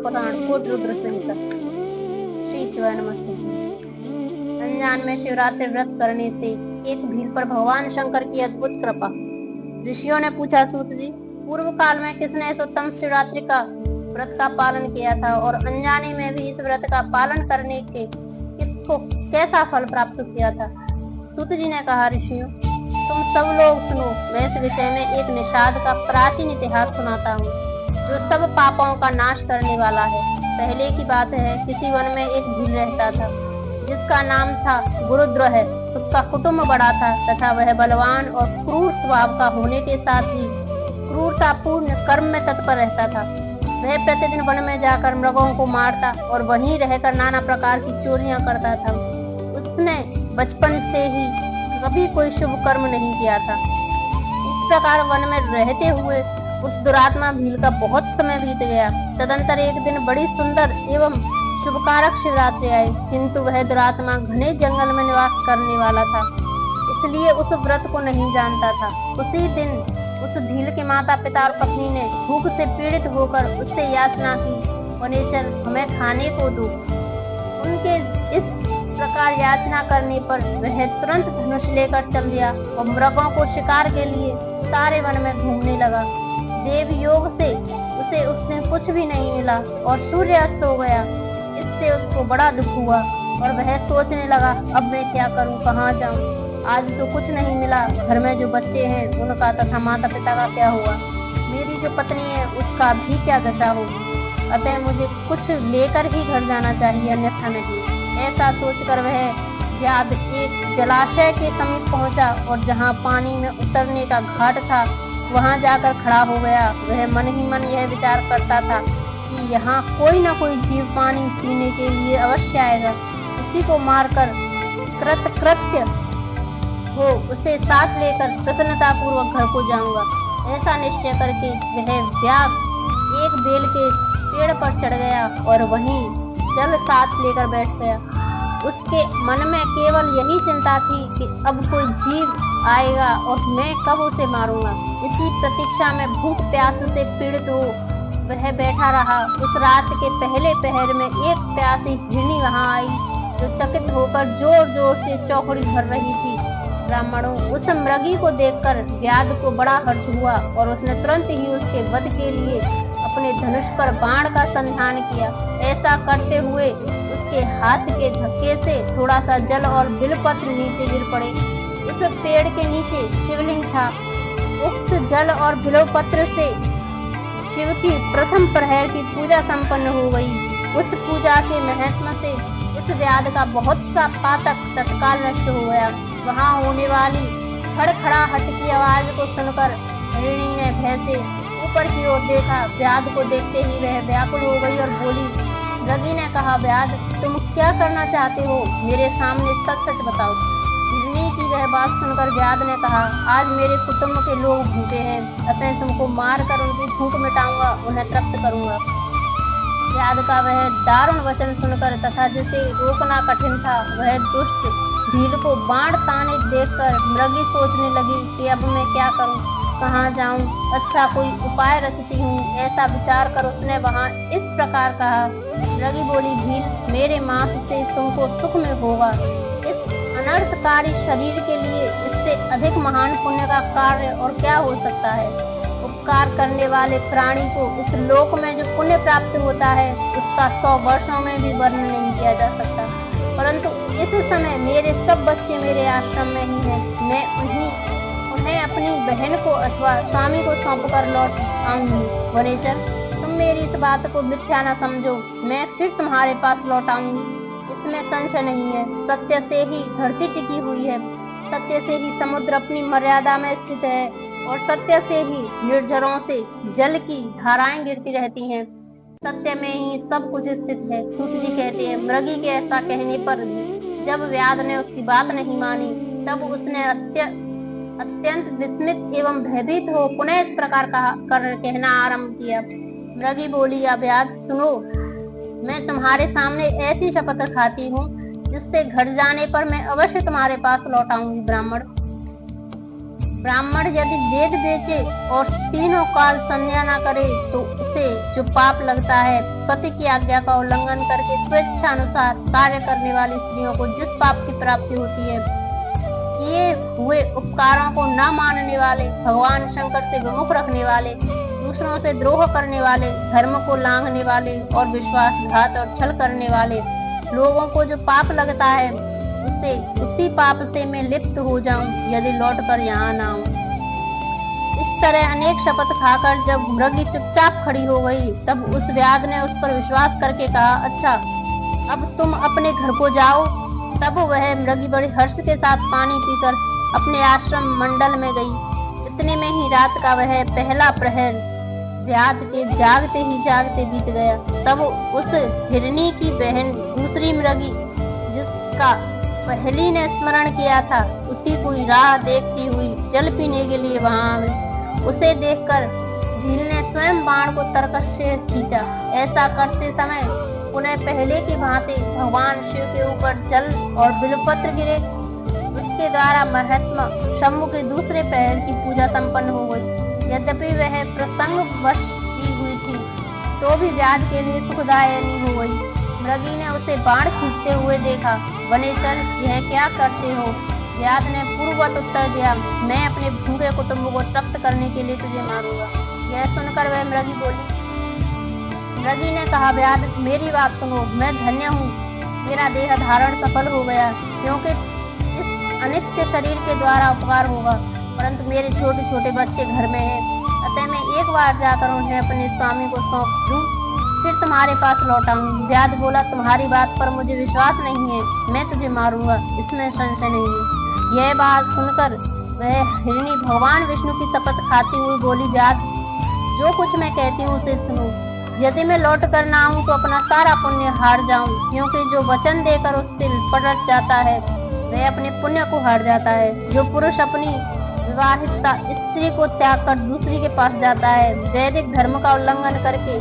Mahapuran coat Rudra संहिता। श्री शिवाय नमस्ते। अनजान में शिवरात्रि व्रत करने से एक भील पर भगवान शंकर की अद्भुत कृपा। ऋषियों ने पूछा, सूत जी, पूर्व काल में किसने इस उत्तम शिवरात्रि का व्रत का पालन किया था और अनजाने में भी इस व्रत का पालन करने के किसको कैसा फल प्राप्त किया था? सूत जी ने कहा, ऋषियों, तुम सब लोग सुनो, मैं इस विषय में एक निषाद का प्राचीन इतिहास सुनाता हूँ जो सब पापों का नाश करने वाला है। पहले की बात है, किसी वन में एक भील रहता था जिसका नाम था गुरुद्र है। उसका कुटुंब बड़ा था तथा वह बलवान और क्रूर स्वभाव का होने के साथ ही क्रूरतापूर्ण कर्म में तत्पर रहता था। वह प्रतिदिन वन में जाकर मृगों को मारता और वहीं रहकर नाना प्रकार की चोरियां करता था। उसने बचपन से ही कभी कोई शुभ कर्म नहीं किया था। इस प्रकार वन में रहते हुए उस दुरात्मा भील का बहुत समय बीत गया। तदंतर एक दिन बड़ी सुंदर एवं शुभकारक शिवरात्रि आई, किंतु वह दुरात्मा घने जंगल में निवास करने वाला था, इसलिए उस व्रत को नहीं जानता था। उसी दिन उस भील के माता पिता और पत्नी ने भूख से पीड़ित होकर उससे याचना की, वनेचर हमें खाने को दो। उनके इस प्रकार याचना करने पर वह तुरंत धनुष लेकर चल दिया और मृगों को शिकार के लिए सारे वन में घूमने लगा। देव योग से उसे उस दिन कुछ भी नहीं मिला और सूर्य अस्त हो गया। इससे उसको बड़ा दुख हुआ और वह सोचने लगा, अब मैं क्या करूं, कहाँ जाऊं? आज तो कुछ नहीं मिला। घर में जो बच्चे हैं उनका तथा माता पिता का क्या हुआ? मेरी जो पत्नी है उसका भी क्या दशा होगी? अतः मुझे कुछ लेकर ही घर जाना चाहिए, अन्यथा नहीं। ऐसा सोचकर वह व्याध एक जलाशय के समीप पहुंचा और जहां पानी में उतरने का घाट था वहां जाकर खड़ा हो गया। वह मन ही मन यह विचार करता था कि यहाँ कोई न कोई जीव पानी पीने के लिए अवश्य आएगा। उसी को मारकर कृतकृत्य हो उसे साथ लेकर प्रसन्नता पूर्वक घर को जाऊंगा। ऐसा निश्चय करके वह व्याध एक बेल के पेड़ पर चढ़ गया और वहीं जल साथ लेकर बैठ गया। उसके मन में केवल यही चिंता थी कि अब कोई जीव आएगा और मैं कब उसे मारूंगा। इसी प्रतीक्षा में भूख प्यास से पीड़ित हो वह बैठा रहा। उस रात के पहले पहर में एक प्यासी हिरनी वहां आई जो चकित होकर जोर जोर से चौकड़ी भर रही थी। ब्राह्मणों, उस मृगी को देखकर व्याध को बड़ा हर्ष हुआ और उसने तुरंत ही उसके वध के लिए अपने धनुष पर बाण का संधान किया। ऐसा करते हुए उसके हाथ के धक्के से थोड़ा सा जल और बिलपत्र नीचे गिर पड़े। उस पेड़ के नीचे शिवलिंग था। उक्त जल और बिलपत्र से शिव की प्रथम प्रहर की पूजा संपन्न हो गई। उस पूजा के महत्व से उस व्याध का बहुत सा पातक तत्काल नष्ट हो गया। वहां होने वाली खड़खड़ाहट की आवाज को सुनकर हिरणी ने भय से ऊपर की ओर देखा। व्याध को देखते ही वह व्याकुल हो गई और बोली। मृगी ने कहा, व्याध, तुम क्या करना चाहते हो? मेरे सामने सच सच बताओ। हिरणी की वह बात सुनकर व्याध ने कहा, आज मेरे कुटुंब के लोग भूखे हैं, अतः तुमको मारकर उनकी भूख मिटाऊंगा, उन्हें तृप्त करूंगा। व्याध का वह दारुण वचन सुनकर तथा जिसे रोकना कठिन था वह दुष्ट भील को बाण ताने देखकर मृगी सोचने लगी कि अब मैं क्या करूं, कहाँ जाऊं? अच्छा कोई उपाय रचती हूँ। ऐसा विचार कर उसने वहां इस प्रकार कहा। मृगी बोली, भील, मेरे मांस से तुमको सुख में होगा। इस अनर्थकारी शरीर के लिए इससे अधिक महान पुण्य का कार्य और क्या हो सकता है? उपकार करने वाले प्राणी को इस लोक में जो पुण्य प्राप्त होता है उसका 100 वर्षों में भी वर्णन नहीं किया जा सकता। परंतु इस समय मेरे सब बच्चे मेरे आश्रम में ही हैं। मैं उन्हें अपनी बहन को अथवा स्वामी को सौंप कर लौट आऊंगी। वनेचर, तुम मेरी इस बात को मिथ्या न समझो, मैं फिर तुम्हारे पास लौट आऊंगी, इसमें संशय नहीं है। सत्य से ही धरती टिकी हुई है, सत्य से ही समुद्र अपनी मर्यादा में स्थित है और सत्य से ही निर्झरों से जल की धाराएं गिरती रहती हैं। सत्य में ही सब कुछ स्थित है। सूत जी कहते हैं, मृगी के ऐसा कहने पर भी जब व्याध ने उसकी बात नहीं मानी तब उसने अत्यंत विस्मित एवं भयभीत हो पुनः इस प्रकार कहना आरंभ किया। मृगी बोली, अब व्याध सुनो, मैं तुम्हारे सामने ऐसी शपथ खाती हूँ जिससे घर जाने पर मैं अवश्य तुम्हारे पास लौट आऊंगी। ब्राह्मण, ब्राह्मण यदि वेद बेचे और तीनों काल संध्या न करे तो उसे जो पाप लगता है, पति की आज्ञा का उल्लंघन करके स्वेच्छा अनुसार कार्य करने वाली स्त्रियों को जिस पाप की प्राप्ति होती है, किए हुए उपकारों को न मानने वाले, भगवान शंकर से विमुख रखने वाले, दूसरों से द्रोह करने वाले, धर्म को लांघने वाले और विश्वासघात और छल करने वाले लोगों को जो पाप लगता है, उससे उसी पाप से मैं लिप्त हो जाऊं यदि लौट कर यहाँ न आऊं। इस तरह अनेक शपथ खाकर जब मृगी चुपचाप खड़ी हो गई, तब उस व्याध ने उस पर विश्वास करके कहा, अच्छा अब तुम अपने घर को जाओ। तब वह मृगी बड़ी हर्ष के साथ पानी पीकर अपने आश्रम मंडल में गई। इतने में ही रात का वह पहला प्रहर व्याध के जागते ही जागते बीत गया। तब उस हिरनी की बहन दूसरी मृगी, जिसका पहली ने स्मरण किया था, उसी को राह देखती हुई जल पीने के लिए वहां आ गई। उसे देखकर भील ने स्वयं बाण को तरकश से खींचा। ऐसा करते समय पुनः पहले की भांति भगवान शिव के ऊपर जल और बिल्वपत्र गिरे। उसके द्वारा महात्मा शंभु के दूसरे प्रहर की पूजा संपन्न हो गई। यद्यपि वह प्रसंग वश की हुई थी, तो भी व्याध के लिए सुखदायिनी हो गई। मृगी ने उसे बाण खींचते हुए देखा। वनेचर, यह क्या करते हो? व्याध ने पूर्ववत उत्तर दिया, मैं अपने भूखे कुटुंब को तृप्त करने के लिए तुझे मारूंगा। यह सुनकर वह मृगी बोली। मृगी ने कहा, व्याध मेरी बात सुनो, मैं धन्य हूँ, मेरा देह धारण सफल हो गया, क्योंकि इस अनित्य शरीर के द्वारा उपकार होगा, परंतु मेरे छोटे छोटे बच्चे घर में हैं, अतः मैं एक बार जाकर उन्हें अपने स्वामी को सौंप दूं, फिर तुम्हारे पास लौट आऊंगी। व्याध बोला, तुम्हारी बात पर मुझे विश्वास नहीं है, मैं तुझे मारूंगा, इसमें संशय नहीं है। यह बात सुनकर वह हिरनी भगवान विष्णु की शपथ खाती हुई बोली, व्याध जो कुछ मैं कहती हूँ उसे सुनो। यदि मैं लौट कर ना आऊं तो अपना सारा पुण्य हार जाऊं, क्योंकि जो वचन देकर उससे पलट जाता है वह अपने पुण्य को हार जाता है। जो पुरुष अपनी विवाहिता स्त्री को त्याग कर दूसरी के पास जाता है, वैदिक धर्म का उल्लंघन करके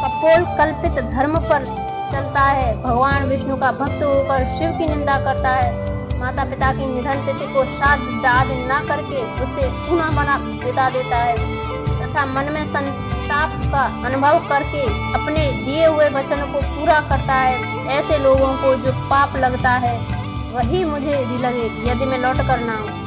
कपोल कल्पित धर्म पर चलता है, भगवान विष्णु का भक्त होकर शिव की निंदा करता है, माता पिता की निधन तिथि को श्राद्ध आदि न करके उसे पुनः बना बिता देता है तथा मन में संताप का अनुभव करके अपने दिए हुए वचन को पूरा करता है, ऐसे लोगों को जो पाप लगता है वही मुझे भी लगे यदि मैं लौट कर ना आऊं।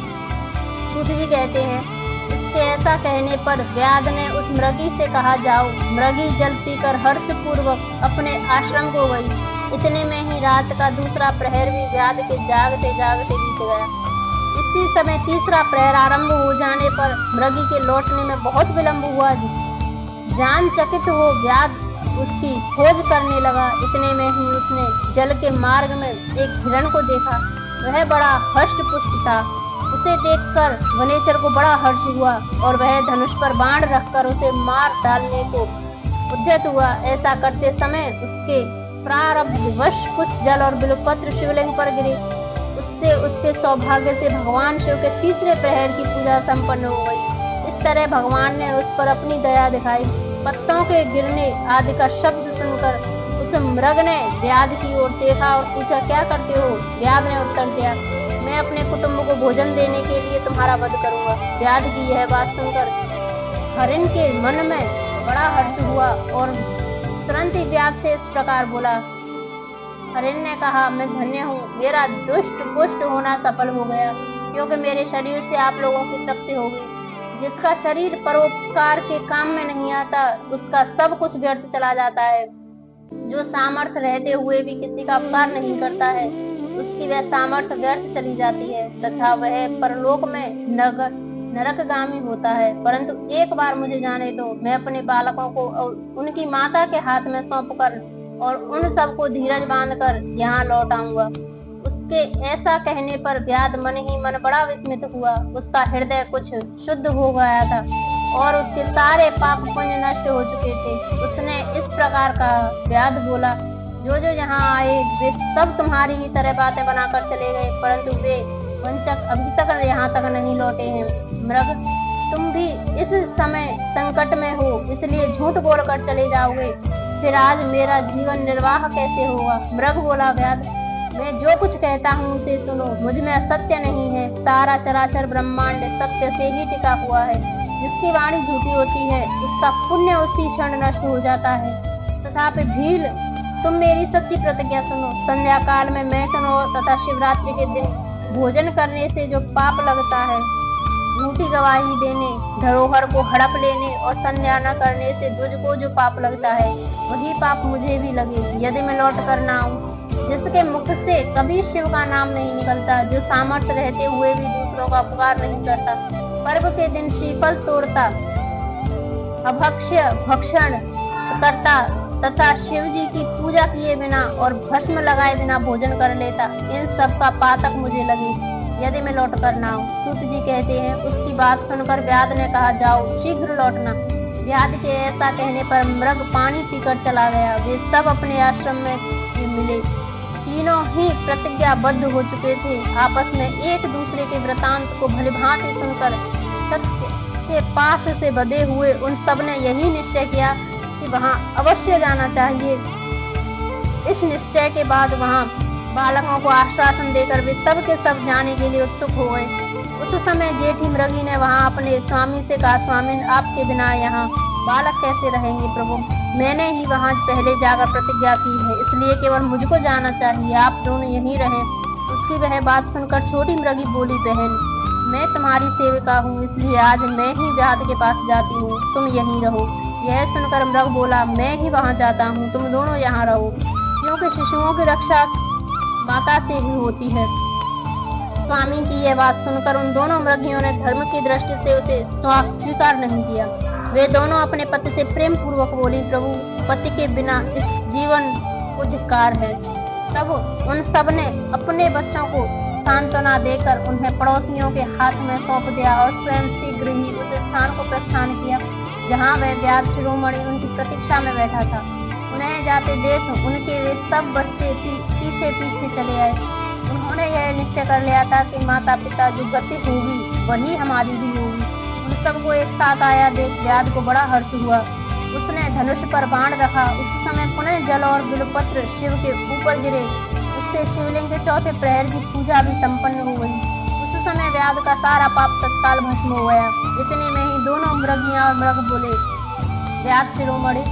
सूत जी कहते हैं, इसके ऐसा कहने पर व्याध ने उस मृगी से कहा, जाओ। मृगी जल पीकर हर्ष पूर्वक अपने आश्रम को गई। इतने में ही रात का दूसरा प्रहर भी व्याध के जागते जागते बीत गया। इसी समय तीसरा प्रहर आरंभ हो जाने पर मृगी के लौटने में बहुत विलंब हुआ। जान चकित हो व्याध उसकी खोज करने लगा। इतने में ही उसने जल के मार्ग में एक हिरण को देखा। वह बड़ा हष्ट पुष्ट था। उसे देखकर वनेचर को बड़ा हर्ष हुआ और वह धनुष पर बाण रखकर उसे मार डालने को उद्यत हुआ। ऐसा करते समय उसके प्रारब्धवश कुछ जल और बिल्वपत्र शिवलिंग पर गिरे। उससे उसके सौभाग्य से भगवान शिव के तीसरे प्रहर की पूजा संपन्न हो गई। इस तरह भगवान ने उस पर अपनी दया दिखाई। पत्तों के गिरने आदि का शब्द सुनकर उस मृग ने व्याध की ओर देखा और पूछा, क्या करते हो? व्याध ने उत्तर दिया, मैं अपने कुटुंब को भोजन देने के लिए तुम्हारा वध करूंगा। व्याध की यह बात सुनकर हरिण के मन में बड़ा हर्ष हुआ और तुरंत ही व्याध से इस प्रकार बोला। हरिण ने कहा, मैं धन्य हूँ, मेरा दुष्ट पुष्ट होना सफल हो गया, क्योंकि मेरे शरीर से आप लोगों की तृप्ति हो गई। जिसका शरीर परोपकार के काम में नहीं आता, उसका सब कुछ व्यर्थ चला जाता है। जो सामर्थ्य रहते हुए भी किसी का उपकार नहीं करता है, उसकी वह सामर्थ्य व्यर्थ चली जाती है तथा वह परलोक में नरकगामी होता है। परंतु एक बार मुझे जाने दो, मैं अपने बालकों को उनकी माता के हाथ में सौंपकर और उन सबको धीरज बांधकर यहाँ लौट आऊंगा। उसके ऐसा कहने पर व्याध मन ही मन बड़ा विस्मित हुआ। उसका हृदय कुछ शुद्ध हो गया था और उसके सारे पाप पुण्य नष्ट हो चुके थे। उसने इस प्रकार कहा। व्याध बोला, जो जो यहाँ आए वे सब तुम्हारी ही तरह बातें बनाकर चले गए, परंतु वे वंचक अभी तक यहाँ तक नहीं लौटे हैं। मृग, तुम भी इस समय संकट में हो, इसलिए झूठ बोलकर चले जाओगे, फिर आज मेरा जीवन निर्वाह कैसे होगा? मृग बोला, व्याध मैं जो कुछ कहता हूँ उसे सुनो, मुझ में असत्य नहीं है। सारा चराचर ब्रह्मांड सत्य से ही टिका हुआ है। जिसकी वाणी झूठी होती है उसका पुण्य उसी क्षण नष्ट हो जाता है। तथापि भील, तुम मेरी सच्ची प्रतिज्ञा सुनो। संध्या काल में मैं सुनो तथा शिवरात्रि के दिन भोजन करने से जो पाप लगता है, झूठी गवाही देने, धरोहर को हड़प लेने और संध्या न करने से तुझको जो पाप लगता है, वही पाप मुझे भी लगे यदि मैं लौट कर ना आऊं। जिसके मुख से कभी शिव का नाम नहीं निकलता, जो सामर्थ्य रहते हुए भी दूसरों का उपकार नहीं करता, पर्व के दिन श्रीफल तोड़ता, अभक्ष्य भक्षण करता तथा शिव जी की पूजा किए बिना और भस्म लगाए बिना भोजन कर लेता, इन सब का पातक मुझे लगे यदि मैं लौट कर ना आऊं। सूत जी कहते हैं, उसकी बात सुनकर व्याध ने कहा, जाओ शीघ्र लौटना। व्याध के ऐसा कहने पर मृग पानी पीकर चला गया। वे सब अपने आश्रम में मिले। तीनों ही प्रतिज्ञाबद्ध हो चुके थे। आपस में एक दूसरे के वृतांत को भलीभांति सुनकर सत्य के पास से बंधे हुए उन सब ने यही निश्चय किया कि वहां अवश्य जाना चाहिए। इस निश्चय के बाद वहां बालकों को आश्वासन देकर वे सब के सब जाने के लिए उत्सुक हो गए। उस समय जेठी मृगी ने वहां अपने स्वामी से कहा, स्वामी, आपके बिना यहाँ बालक कैसे रहेंगे प्रभु? मैंने ही वहां पहले जाकर प्रतिज्ञा की है, इसलिए केवल मुझको जाना चाहिए, आप दोनों यहीं रहें। उसकी वह बात सुनकर छोटी मृगी बोली, बहन, मैं तुम्हारी सेविका हूँ, इसलिए आज मैं ही व्याध के पास जाती हूँ, तुम यहीं रहो। यह सुनकर मृग बोला, मैं ही वहां जाता हूँ, तुम दोनों यहाँ रहो, क्योंकि शिशुओं की रक्षा माता से ही होती है। स्वामी की यह बात सुनकर उन दोनों मृगियों ने धर्म की दृष्टि से उसे स्वीकार नहीं किया। वे दोनों अपने पति से प्रेम पूर्वक बोली, प्रभु, पति के बिना इस जीवन को धिक्कार है। तब उन सब ने अपने बच्चों को सांत्वना देकर उन्हें पड़ोसियों के हाथ में सौंप दिया और स्वयं शीघ्र ही उस स्थान को प्रस्थान किया जहाँ वह व्याध शिरोमणि उनकी प्रतीक्षा में बैठा था। उन्हें जाते देख उनके वे सब बच्चे पीछे पीछे चले आए। उन्होंने यह निश्चय कर लिया था कि माता पिता जो गति होगी वही हमारी भी होगी। उन सबको एक साथ आया देख व्याध को बड़ा हर्ष हुआ। उसने धनुष पर बाण रखा। उस समय पुनः जल और बिल्वपत्र शिव के ऊपर गिरे। उससे शिवलिंग के चौथे प्रहर की पूजा भी संपन्न हो गई। उस समय व्याध का सारा पाप तत्काल भस्म हो गया। इतने में ही दोनों मृगियां और मृग बोले, व्याध शिरोमणि,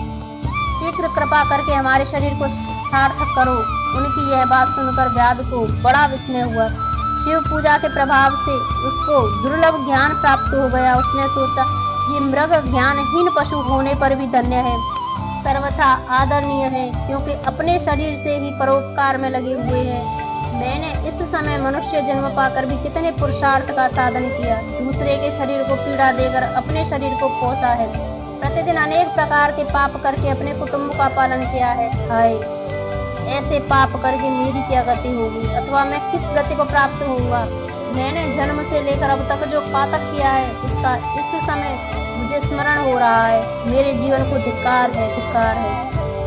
शीघ्र कृपा करके हमारे शरीर को सार्थक करो। उनकी यह बात सुनकर व्याध को बड़ा विस्मय हुआ। शिव पूजा के प्रभाव से उसको दुर्लभ ज्ञान प्राप्त हो गया। उसने सोचा, ये मृग ज्ञानहीन पशु होने पर भी धन्य है, सर्वथा आदरणीय है, क्योंकि अपने शरीर से ही परोपकार में लगे हुए हैं। मैंने इस समय मनुष्य जन्म पाकर भी कितने पुरुषार्थ का साधन किया। दूसरे के शरीर को पीड़ा देकर अपने शरीर को पोसा है। प्रतिदिन अनेक प्रकार के पाप करके अपने कुटुंब का पालन किया है। हाय, ऐसे पाप करके मेरी क्या गति होगी, अथवा मैं किस गति को प्राप्त होऊंगा? मैंने जन्म से लेकर अब तक जो पातक किया है उसका इस समय मुझे स्मरण हो रहा है। मेरे जीवन को धिक्कार है, धिक्कार है।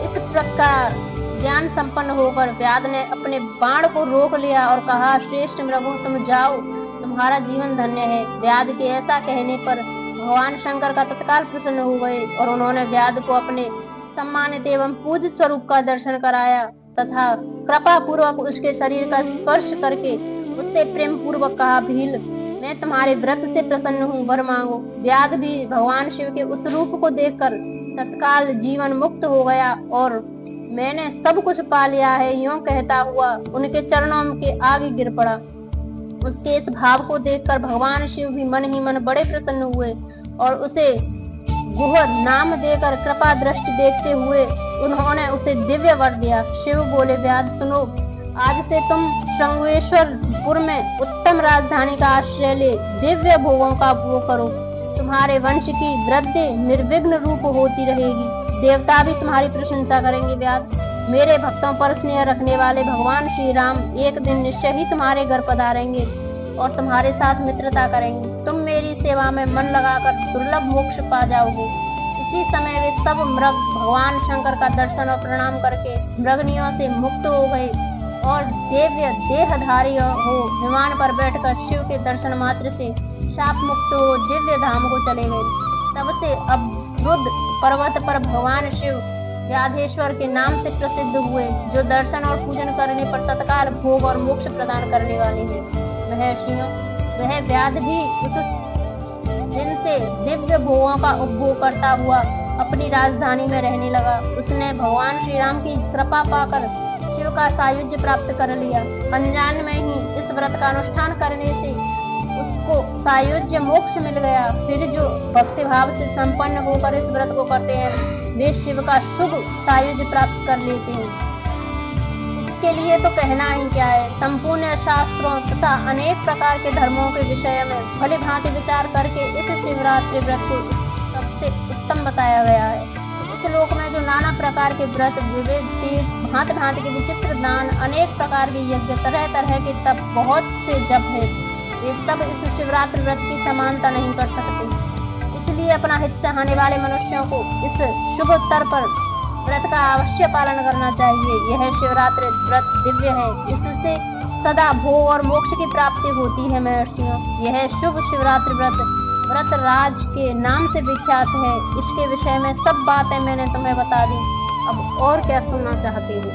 इस प्रकार ज्ञान संपन्न होकर व्याध ने अपने बाण को रोक लिया और कहा, श्रेष्ठ मृगो, तुम जाओ, तुम्हारा जीवन धन्य है। व्याध के ऐसा कहने पर भगवान शंकर का तत्काल प्रसन्न हो गए और उन्होंने व्याध को अपने सम्मानित एवं पूज्य स्वरूप का दर्शन कराया तथा कृपा पूर्वक उसके शरीर का स्पर्श करके उससे प्रेम पूर्वक कहा, भील, मैं तुम्हारे व्रत से प्रसन्न हूँ, वर मांगो। व्याध भी भगवान शिव के उस रूप को देखकर तत्काल जीवन मुक्त हो गया और मैंने सब कुछ पा लिया है, यूं कहता हुआ उनके चरणों के आगे गिर पड़ा। उसके इस भाव को देखकर भगवान शिव भी मन ही मन बड़े प्रसन्न हुए और उसे गुह नाम देकर कृपा दृष्टि देखते हुए उन्होंने उसे दिव्य वर दिया। शिव बोले, व्याध सुनो, आज से तुम शृंगेश्वरपुर में उत्तम राजधानी का आश्रय ले दिव्य भोगों का उपभोग करो। तुम्हारे वंश की वृद्धि निर्विघ्न रूप होती रहेगी। देवता भी तुम्हारी प्रशंसा करेंगे। व्याध, मेरे भक्तों पर स्नेह रखने वाले भगवान श्री राम एक दिन निश्चय ही तुम्हारे घर पधारेंगे और तुम्हारे साथ मित्रता करेंगे। तुम मेरी सेवा में मन लगाकर दुर्लभ मोक्ष पा जाओगे। इसी समय वे सब मृग भगवान शंकर का दर्शन और प्रणाम करके मृगनियों से मुक्त हो गए और दिव्य देहधारी हो विमान पर बैठकर शिव के दर्शन मात्र से शाप मुक्त हो दिव्य धाम को चले गए। तब से अवरुद्ध पर्वत पर भगवान शिव व्याधेश्वर के नाम से प्रसिद्ध हुए, जो दर्शन और पूजन करने पर तत्काल भोग और मोक्ष प्रदान करने वाले हैं। महर्षियों, वह व्याध भी उस दिन से दिव्य भोगों का उपभोग करता हुआ अपनी राजधानी में रहने लगा। उसने भगवान श्री राम की कृपा पाकर शिव का सायुज्य प्राप्त कर लिया। अनजान में ही इस व्रत का अनुष्ठान करने से उसको सायुज्य मोक्ष मिल गया। फिर जो भक्ति भाव से संपन्न होकर इस व्रत को करते हैं, वे शिव का शुभ सायुज्य प्राप्त कर लेते हैं। इसके लिए तो कहना ही क्या है। संपूर्ण शास्त्रों तथा अनेक प्रकार के धर्मों के विषय में भली भांति विचार करके इस शिवरात्रि व्रत को सबसे उत्तम बताया गया है। इस लोक में जो नाना प्रकार के व्रत, विविध तीर्थ, भांति भांति के विचित्र दान, अनेक प्रकार के यज्ञ, तरह तरह के तप, बहुत से जप है, वे सब इस शिवरात्रि व्रत की समानता नहीं कर सकते। इसलिए अपना हित चाहने वाले मनुष्यों को इस शुभ अवसर पर व्रत का अवश्य पालन करना चाहिए। यह शिवरात्रि व्रत दिव्य है, इससे सदा भोग और मोक्ष की प्राप्ति होती है। महर्षियों, यह शुभ शिवरात्रि व्रत राज के नाम से विख्यात है। इसके विषय में सब बातें मैंने तुम्हें बता दी। अब और क्या सुनना चाहती हूँ?